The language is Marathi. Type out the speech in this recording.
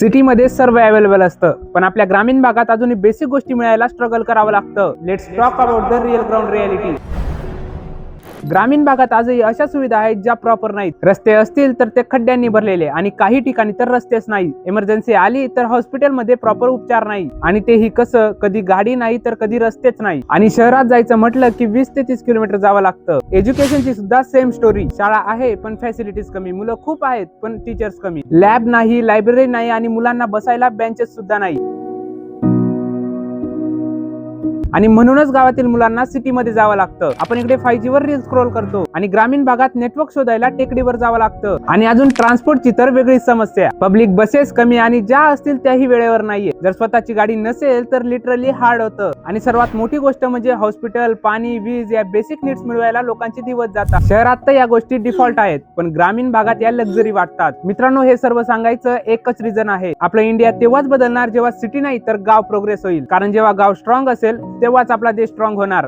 सिटीमध्ये सर्व अवेलेबल असतं, पण आपल्या ग्रामीण भागात अजूनही बेसिक गोष्टी मिळायला स्ट्रगल करावं लागतं. Let's talk about the real ground reality. ग्रामीण भागात आजही अशा सुविधा आहेत ज्या प्रॉपर नाहीत. रस्ते असतील तर ते खड्ड्यांनी भरलेले, आणि काही ठिकाणी तर रस्तेच नाही. इमर्जन्सी आली तर हॉस्पिटलमध्ये प्रॉपर उपचार नाही, आणि तेही कसं, कधी गाडी नाही तर कधी रस्तेच नाही. आणि शहरात जायचं म्हटलं की 20 ते 30 किलोमीटर जावं लागतं. एज्युकेशनची सुद्धा सेम स्टोरी. शाळा आहे पण फॅसिलिटीज कमी, मुलं खूप आहेत पण टीचर्स कमी, लॅब नाही, लायब्ररी नाही, आणि मुलांना बसायला बेंचेस सुद्धा नाही. आणि म्हणूनच गावातील मुलांना सिटीमध्ये जावं लागतं. आपण इकडे 5G वर रील स्क्रोल करतो, आणि ग्रामीण भागात नेटवर्क शोधायला टेकडीवर जावं लागतं. आणि अजून ट्रान्सपोर्टची तर वेगळीच समस्या. पब्लिक बसेस कमी, आणि ज्या असतील त्याही वेळेवर नाहीये. जर स्वतःची गाडी नसेल तर लिटरली हार्ड होतं. आणि सर्वात मोठी गोष्ट म्हणजे हॉस्पिटल, पाणी, वीज या बेसिक नीड्स मिळवायला लोकांचे दिवस जातात. शहरात तर या गोष्टी डिफॉल्ट आहेत, पण ग्रामीण भागात या लक्झरी वाटतात. मित्रांनो, हे सर्व सांगायचं एकच रिझन आहे. आपलं इंडिया तेव्हाच बदलणार जेव्हा सिटी नाही तर गाव प्रोग्रेस होईल. कारण जेव्हा गाव स्ट्रॉंग असेल तेव्हाच आपला देश स्ट्रॉंग होणार.